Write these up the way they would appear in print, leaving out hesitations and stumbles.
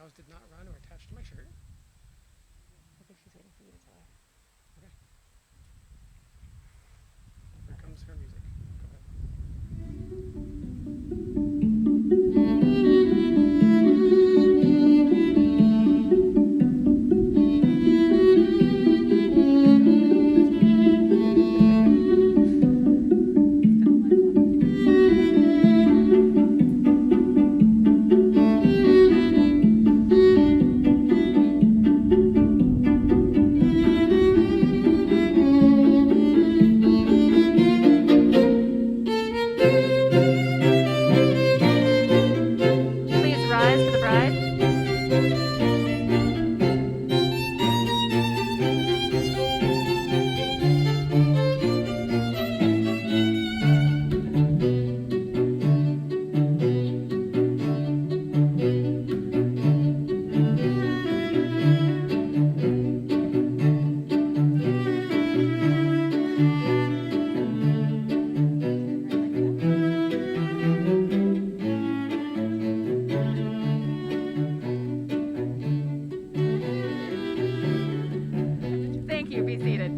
vows did not run or attach to my shirt. I think she's waiting for you to tell her. Okay. Here comes her music. Go ahead. Please rise for the bride. Thank you. Be seated.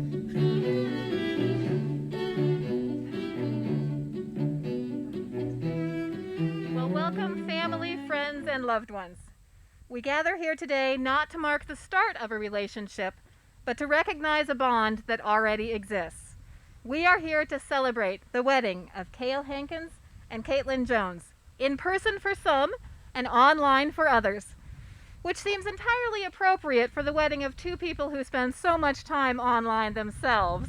Well, welcome, family, friends, and loved ones. We gather here today not to mark the start of a relationship, but to recognize a bond that already exists. We are here to celebrate the wedding of Kael Hankins and Kaitlin Jones, in person for some and online for others, which seems entirely appropriate for the wedding of two people who spend so much time online themselves.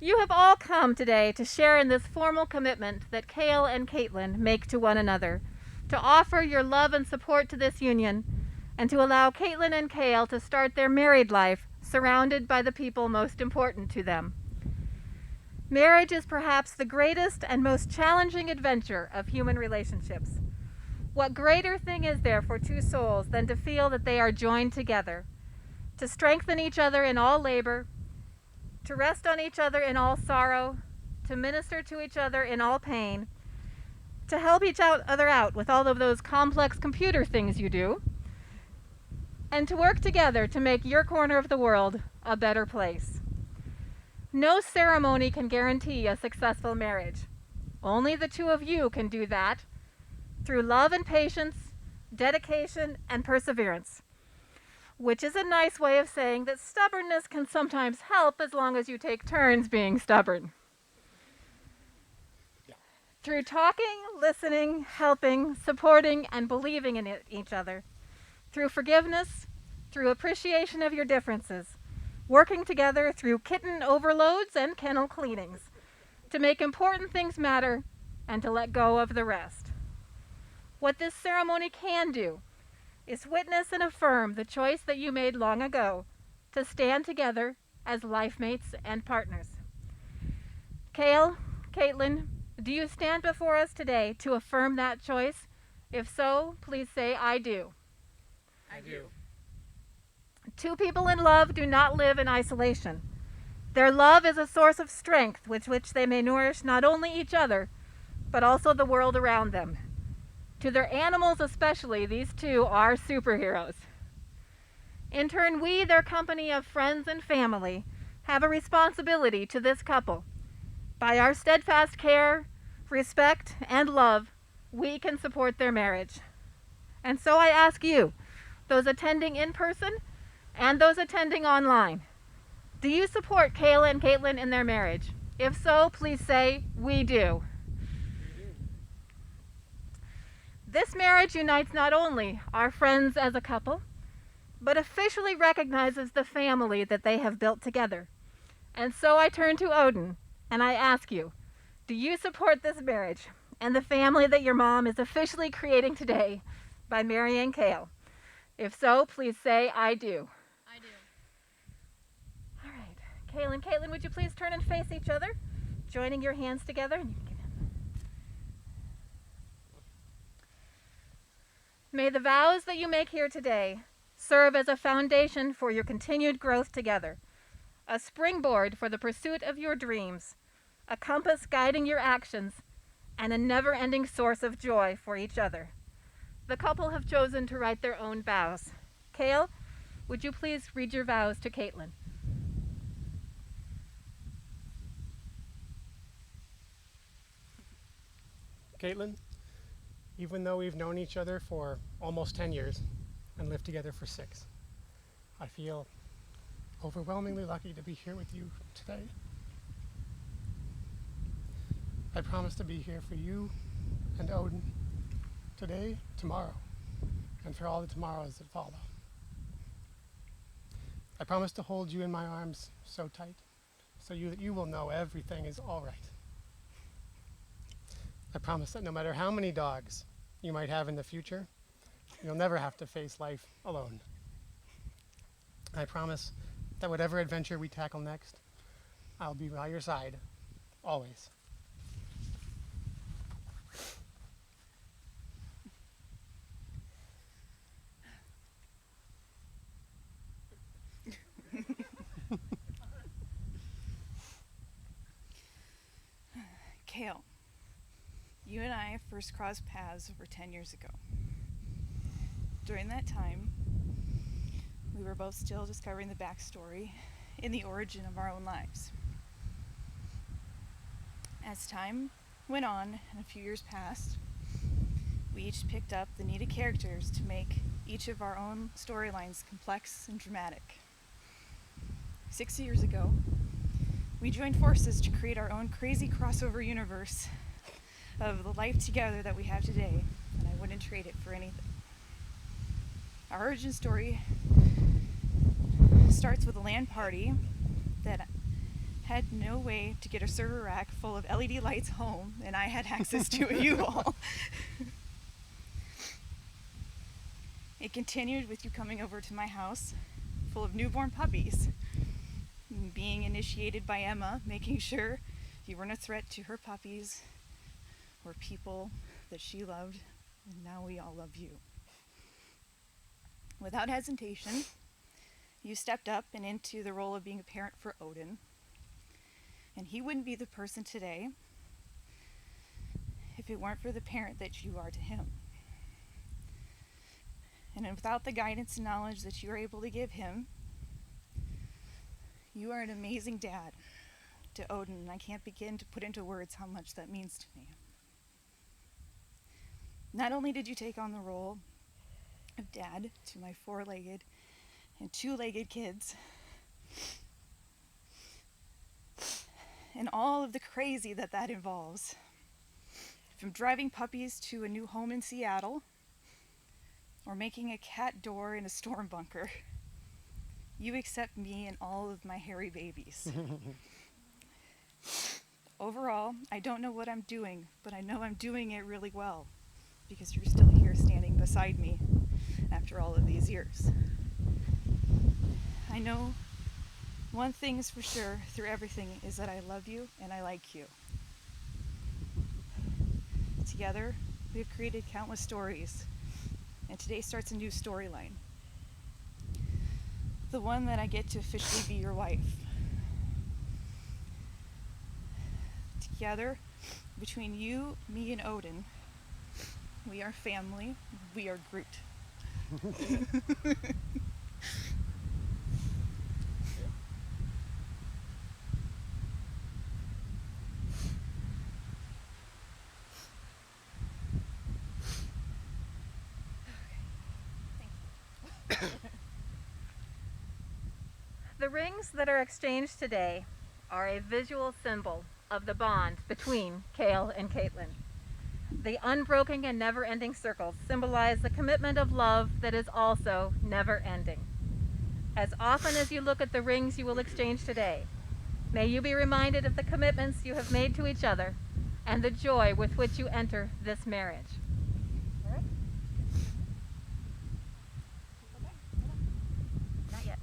You have all come today to share in this formal commitment that Kael and Kaitlin make to one another, to offer your love and support to this union, and to allow Kaitlin and Kael to start their married life surrounded by the people most important to them. Marriage is perhaps the greatest and most challenging adventure of human relationships. What greater thing is there for two souls than to feel that they are joined together, to strengthen each other in all labor, to rest on each other in all sorrow, to minister to each other in all pain, to help each other out with all of those complex computer things you do, and to work together to make your corner of the world a better place. No ceremony can guarantee a successful marriage. Only the two of you can do that through love and patience, dedication and perseverance. Which is a nice way of saying that stubbornness can sometimes help as long as you take turns being stubborn. Yeah. Through talking, listening, helping, supporting, and believing in each other. Through forgiveness, through appreciation of your differences. Working together through kitten overloads and kennel cleanings. To make important things matter and to let go of the rest. What this ceremony can do is witness and affirm the choice that you made long ago to stand together as life mates and partners. Kael, Kaitlin, do you stand before us today to affirm that choice? If so, please say, I do. I do. Two people in love do not live in isolation. Their love is a source of strength with which they may nourish not only each other, but also the world around them. To their animals especially, these two are superheroes. In turn, we, their company of friends and family, have a responsibility to this couple. By our steadfast care, respect, and love, we can support their marriage. And so I ask you, those attending in person and those attending online, do you support Kael and Kaitlin in their marriage? If so, please say, we do. This marriage unites not only our friends as a couple, but officially recognizes the family that they have built together. And so I turn to Odin and I ask you, do you support this marriage and the family that your mom is officially creating today by marrying Kael? If so, please say, I do. I do. All right. Kael and Kaitlin, would you please turn and face each other, joining your hands together? And you can give him. May the vows that you make here today serve as a foundation for your continued growth together, a springboard for the pursuit of your dreams, a compass guiding your actions, and a never-ending source of joy for each other. the couple have chosen to write their own vows. Kael, would you please read your vows to Kaitlin? Kaitlin, even though we've known each other for almost 10 years and lived together for 6, I feel overwhelmingly lucky to be here with you today. I promise to be here for you and Odin today, tomorrow, and for all the tomorrows that follow. I promise to hold you in my arms so tight so that you will know everything is all right. I promise that no matter how many dogs you might have in the future, you'll never have to face life alone. I promise that whatever adventure we tackle next, I'll be by your side, always. Kael, you and I first crossed paths over 10 years ago. During that time, we were both still discovering the backstory and the origin of our own lives. As time went on and a few years passed, we each picked up the needed characters to make each of our own storylines complex and dramatic. 6 years ago, we joined forces to create our own crazy crossover universe of the life together that we have today, and I wouldn't trade it for anything. Our origin story starts with a LAN party that had no way to get a server rack full of LED lights home, and I had access to a U-Haul. It continued with you coming over to my house full of newborn puppies, being initiated by Emma, making sure you weren't a threat to her puppies or people that she loved, and now we all love you. Without hesitation, you stepped up and into the role of being a parent for Odin, and he wouldn't be the person today if it weren't for the parent that you are to him. And without the guidance and knowledge that you are able to give him, you are an amazing dad to Odin, and I can't begin to put into words how much that means to me. Not only did you take on the role of dad to my 4-legged and 2-legged kids, and all of the crazy that involves, from driving puppies to a new home in Seattle, or making a cat door in a storm bunker, you accept me and all of my hairy babies. Overall, I don't know what I'm doing, but I know I'm doing it really well, because you're still here standing beside me after all of these years. I know one thing is for sure through everything is that I love you and I like you. Together, we have created countless stories, and today starts a new storyline. The one that I get to officially be your wife. Together, between you, me, and Odin, we are family, we are Groot. The rings that are exchanged today are a visual symbol of the bond between Kael and Kaitlin. The unbroken and never-ending circles symbolize the commitment of love that is also never-ending. As often as you look at the rings you will exchange today, may you be reminded of the commitments you have made to each other and the joy with which you enter this marriage. All right? Not yet.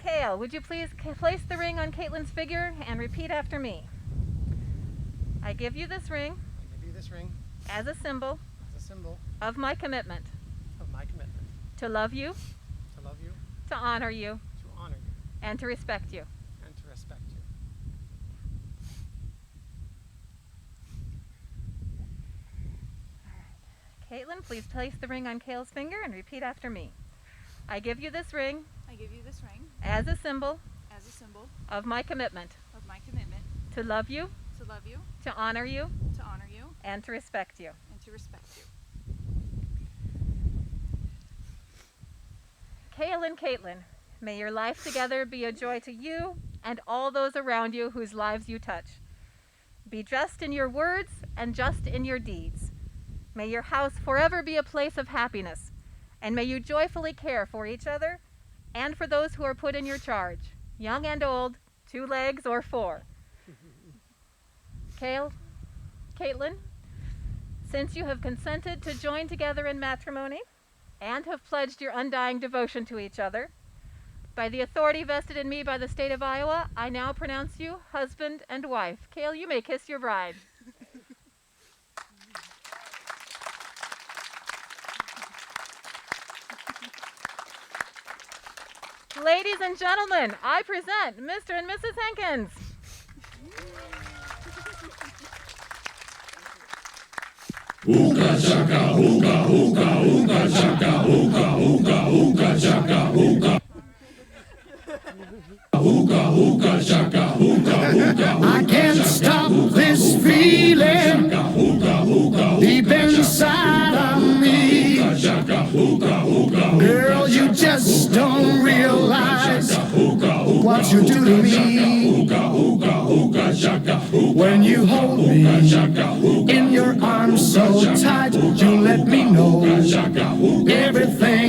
Kael, would you please place the ring on Kaitlin's figure and repeat after me? I give you this ring I give you this ring as a symbol as a symbol of my commitment of my commitment to love you, to love you, to honor you, to honor you, and to respect you. and to respect you. All Kaitlin, please place the ring on Kael's finger and repeat after me. I give you this ring I give you this ring as a symbol as a symbol of my commitment of my commitment to love you, to love you, to honor you, and to respect you. Kael and Kaitlin, may your life together be a joy to you and all those around you whose lives you touch. Be just in your words and just in your deeds. May your house forever be a place of happiness, and may you joyfully care for each other and for those who are put in your charge, young and old, 2 legs or 4. Kael, Kaitlin, since you have consented to join together in matrimony and have pledged your undying devotion to each other, by the authority vested in me by the state of Iowa, I now pronounce you husband and wife. Kael, you may kiss your bride. Ladies and gentlemen, I present Mr. and Mrs. Hankins. Ooga chaka, ooga, ooga, ooga chaka, ooga, ooga, ooga chaka, ooga. Ooga, ooga chaka, ooga, ooga. I can't stop this feeling deep inside of me. Girl, you just don't realize what you do to me. When you hold me in your arms so tight, you let me know everything